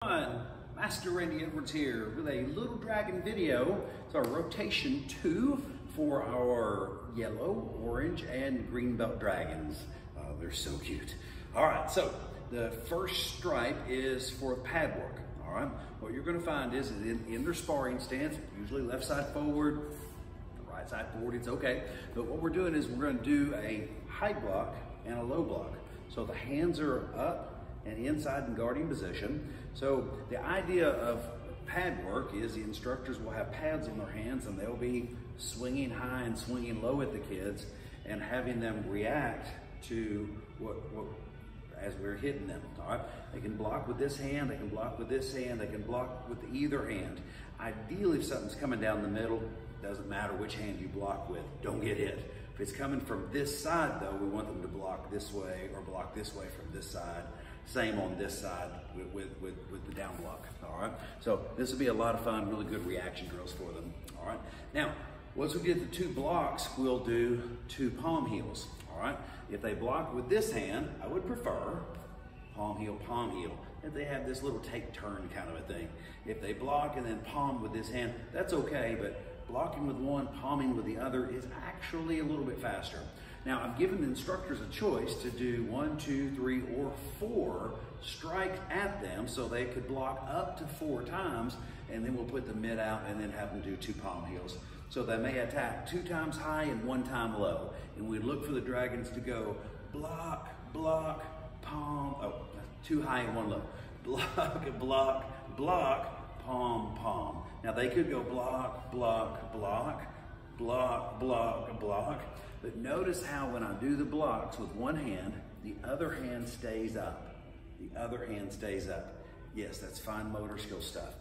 Master Randy Edwards here with a little dragon video. It's our rotation 2 for our yellow, orange, and green belt dragons. They're so cute. All right, so the first stripe is for pad work. All right, what you're going to find is in their sparring stance, usually left side forward, the right side forward, it's okay. But what we're doing is we're going to do a high block and a low block. So the hands are up and inside in guarding position. So the idea of pad work is the instructors will have pads on their hands and they'll be swinging high and swinging low at the kids and having them react to what as we're hitting them. All right, they can block with this hand, they can block with this hand, they can block with either hand. Ideally, if something's coming down the middle, doesn't matter which hand you block with, don't get hit. If it's coming from this side though, we want them to block this way or block this way from this side. Same on this side with the down block, all right? So this will be a lot of fun, really good reaction drills for them, all right? Now, once we get the 2 blocks, we'll do 2 palm heels, all right? If they block with this hand, I would prefer palm heel, palm heel. If they have this little take turn kind of a thing. If they block and then palm with this hand, that's okay, but blocking with one, palming with the other is actually a little bit faster. Now, I've given the instructors a choice to do 1, 2, 3, or 4 strikes at them so they could block up to 4 times, and then we'll put the mid out and then have them do 2 palm heels. So they may attack 2 times high and 1 time low. And we look for the dragons to go block, block, palm, 2 high and 1 low. Block, block, block, palm, palm. Now they could go block, block, block, block, block, block. But notice how when I do the blocks with one hand, the other hand stays up. The other hand stays up. Yes, that's fine motor skill stuff.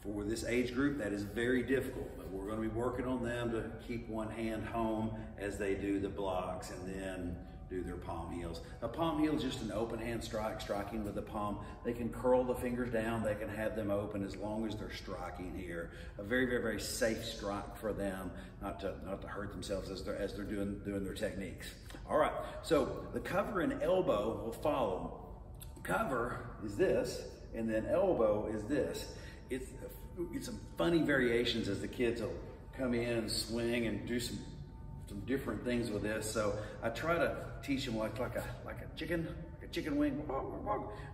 For this age group, that is very difficult, but we're going to be working on them to keep one hand home as they do the blocks and then do their palm heels. A palm heel is just an open hand strike, striking with the palm. They can curl the fingers down, they can have them open as long as they're striking here. A very, very, very safe strike for them, not to hurt themselves as they're doing their techniques. All right, so the cover and elbow will follow. Cover is this, and then elbow is this. It's some funny variations as the kids will come in and swing and do some different things with this. So I try to teach them like a chicken wing.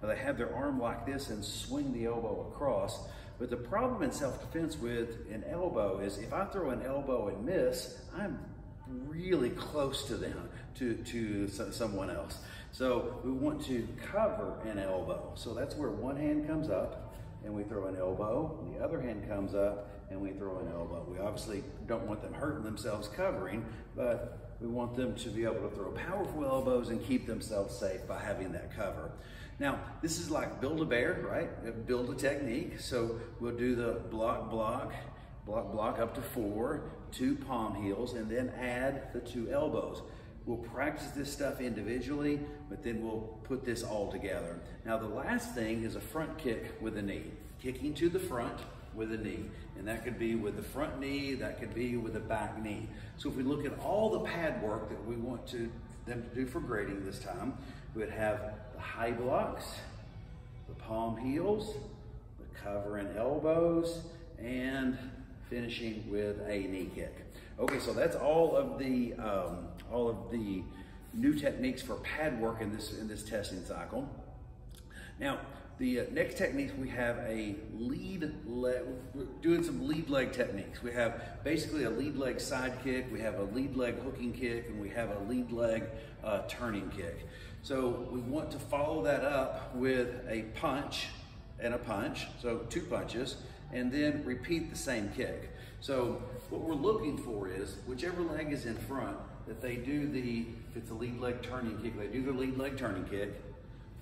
They have their arm like this and swing the elbow across. But the problem in self-defense with an elbow is if I throw an elbow and miss, I'm really close to them, to someone else. So we want to cover an elbow. So that's where one hand comes up and we throw an elbow, the other hand comes up and we throw an elbow. We obviously don't want them hurting themselves covering, but we want them to be able to throw powerful elbows and keep themselves safe by having that cover. Now, this is like Build-A-Bear, right? Build a technique. So we'll do the block, block, block, block up to 4, 2 palm heels, and then add the 2 elbows. We'll practice this stuff individually, but then we'll put this all together. Now, the last thing is a front kick with a knee. Kicking to the front with a knee. And that could be with the front knee, that could be with the back knee. So if we look at all the pad work that we want them to do for grading this time, we'd have the high blocks, the palm heels, the cover and elbows, and finishing with a knee kick. Okay, so that's all of the new techniques for pad work in this testing cycle. Now, the next technique, we have a lead leg, we're doing some lead leg techniques. We have basically a lead leg side kick, we have a lead leg hooking kick, and we have a lead leg turning kick. So we want to follow that up with a punch and a punch, so 2 punches, and then repeat the same kick. So what we're looking for is whichever leg is in front, that they do if it's a lead leg turning kick, they do the lead leg turning kick,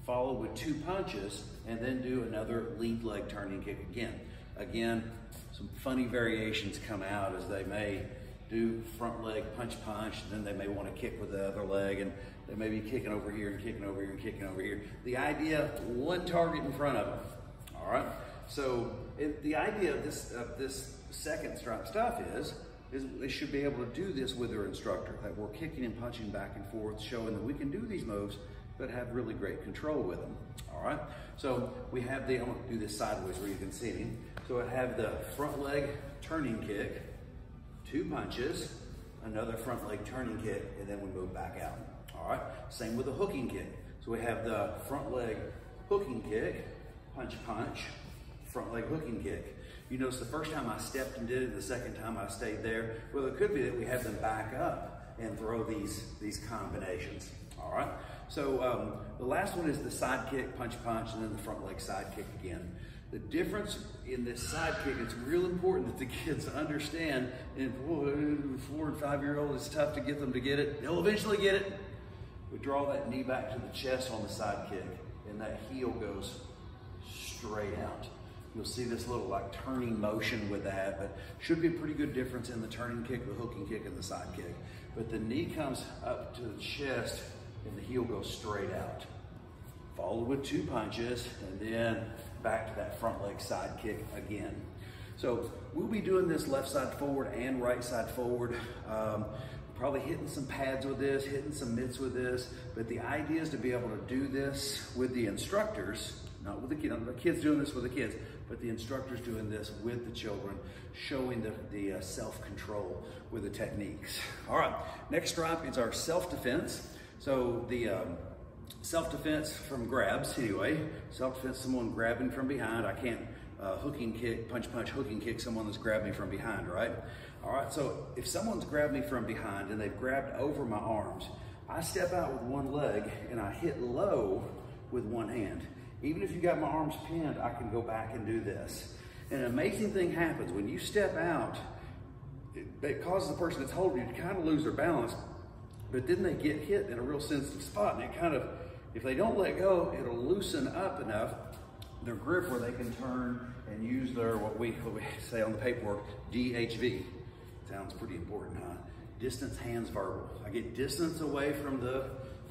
follow with 2 punches, and then do another lead leg turning kick again. Again, some funny variations come out as they may do front leg punch punch, and then they may want to kick with the other leg, and they may be kicking over here and kicking over here and kicking over here. The idea, one target in front of them, all right? So the idea of this second stripe stuff is they should be able to do this with their instructor, that we're kicking and punching back and forth, showing that we can do these moves but have really great control with them. All right, so we have I'm gonna do this sideways where you can see me. So I have the front leg turning kick, 2 punches, another front leg turning kick, and then we move back out. All right, same with the hooking kick. So we have the front leg hooking kick, punch, punch, front leg hooking kick. You notice the first time I stepped and did it, the second time I stayed there. Well, it could be that we have them back up and throw these combinations. All right, so the last one is the side kick, punch, punch, and then the front leg side kick again. The difference in this side kick, it's real important that the kids understand, and 4 and 5-year-old, it's tough to get them to get it. They'll eventually get it. We draw that knee back to the chest on the side kick, and that heel goes straight out. You'll see this little like turning motion with that, but should be a pretty good difference in the turning kick, the hooking kick, and the side kick. But the knee comes up to the chest, and the heel goes straight out. Followed with 2 punches, and then back to that front leg side kick again. So we'll be doing this left side forward and right side forward. Probably hitting some pads with this, hitting some mitts with this, but the idea is to be able to do this with the instructors, not with the kids. The kids doing this with the kids, but the instructors doing this with the children, showing the self-control with the techniques. All right, next stripe is our self-defense. So the self-defense from grabs anyway. Self-defense, someone grabbing from behind. I can't hooking kick, punch, punch, hooking kick someone that's grabbed me from behind, right? All right, so if someone's grabbed me from behind and they've grabbed over my arms, I step out with one leg and I hit low with one hand. Even if you got my arms pinned, I can go back and do this. And an amazing thing happens when you step out. It causes the person that's holding you to kind of lose their balance, but then they get hit in a real sensitive spot, and it kind of, if they don't let go, it'll loosen up enough their grip where they can turn and use their, what we say on the paperwork, DHV. Sounds pretty important, huh? Distance, hands, verbal. I get distance away from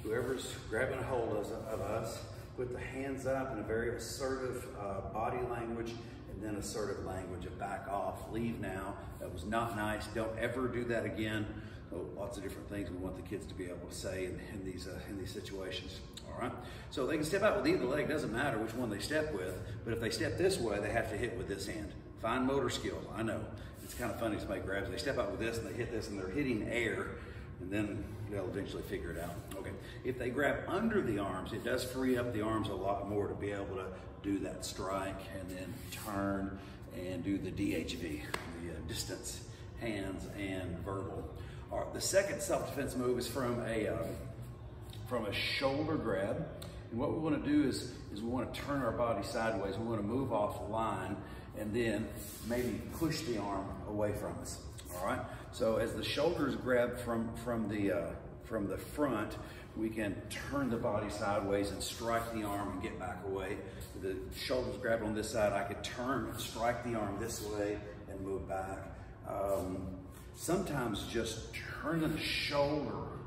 whoever's grabbing a hold of us, put the hands up in a very assertive body language, and then assertive language of back off, leave now, that was not nice, don't ever do that again. So lots of different things we want the kids to be able to say in these situations. All right, so they can step out with either leg, doesn't matter which one they step with, but if they step this way, they have to hit with this hand. Fine motor skills, I know. It's kind of funny to make grabs. They step out with this and they hit this and they're hitting air, and then they'll eventually figure it out. Okay, if they grab under the arms, it does free up the arms a lot more to be able to do that strike and then turn and do the DHV, the distance, hands, and verbal. All right, the second self-defense move is from a shoulder grab. And what we want to do is we want to turn our body sideways. We want to move off the line and then maybe push the arm away from us. All right. So as the shoulders grab from the front, we can turn the body sideways and strike the arm and get back away. The shoulders grab on this side, I could turn and strike the arm this way and move back. Sometimes just turning the shoulder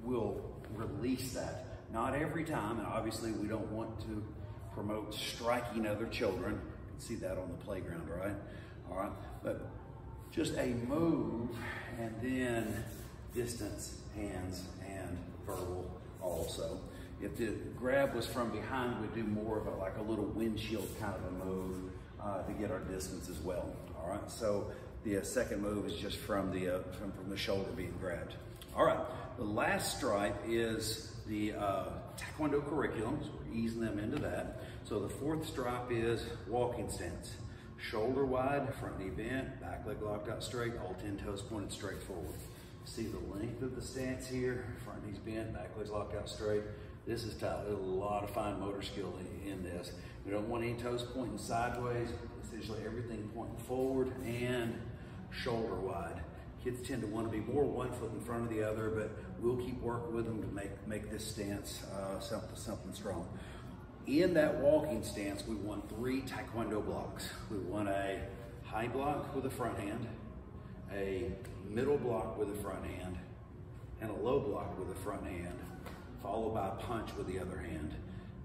will release that. Not every time, and obviously we don't want to promote striking other children. You can see that on the playground, right? All right, but just a move and then distance, hands, and verbal also. If the grab was from behind, we'd do more of like a little windshield kind of a move to get our distance as well. All right, so the second move is just from the shoulder being grabbed. All right, the last stripe is the Taekwondo curriculum, so we're easing them into that. So the fourth stripe is walking stance. Shoulder wide, front knee bent, back leg locked out straight, all 10 toes pointed straight forward. See the length of the stance here, front knees bent, back legs locked out straight. This is tough. There's a lot of fine motor skill in this. We don't want any toes pointing sideways, essentially everything pointing forward and shoulder wide. Kids tend to want to be more one foot in front of the other, but we'll keep working with them to make this stance something strong. In that walking stance, we want 3 Taekwondo blocks. We want a high block with the front hand, a middle block with the front hand, and a low block with the front hand, followed by a punch with the other hand.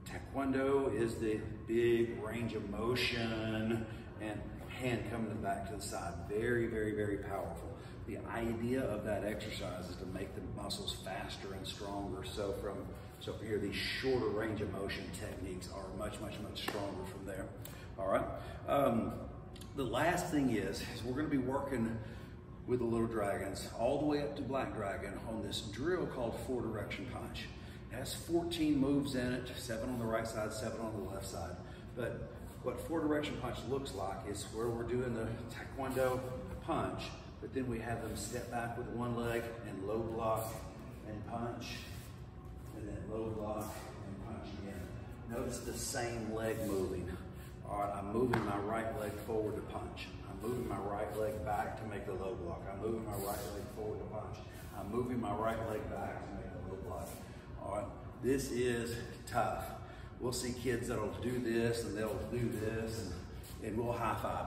Taekwondo is the big range of motion and hand coming back to the side. Very, very, very powerful. The idea of that exercise is to make the muscles faster and stronger. So from So for here, these shorter range of motion techniques are much stronger from there. All right. The last thing is we're going to be working with the little dragons all the way up to black dragon on this drill called 4-direction punch. It has 14 moves in it, 7 on the right side, 7 on the left side. But what 4-direction punch looks like is where we're doing the Taekwondo punch, but then we have them step back with one leg and low block and punch, and then low block and punch again. Notice the same leg moving. All right, I'm moving my right leg forward to punch. I'm moving my right leg back to make the low block. I'm moving my right leg forward to punch. I'm moving my right leg back to make the low block. All right, this is tough. We'll see kids that'll do this and they'll do this and we'll high five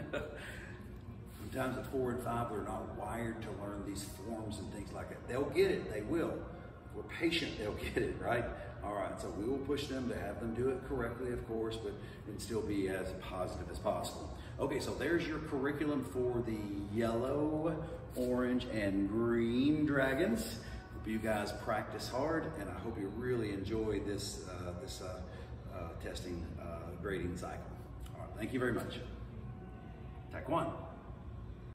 them. Sometimes at 4 and 5, they're not wired to learn these forms and things like that. They'll get it, they will. If we're patient, they'll get it, right? All right, so we will push them to have them do it correctly, of course, but and still be as positive as possible. Okay, so there's your curriculum for the yellow, orange, and green dragons. Hope you guys practice hard, and I hope you really enjoy this testing grading cycle. All right, thank you very much. Taekwondo.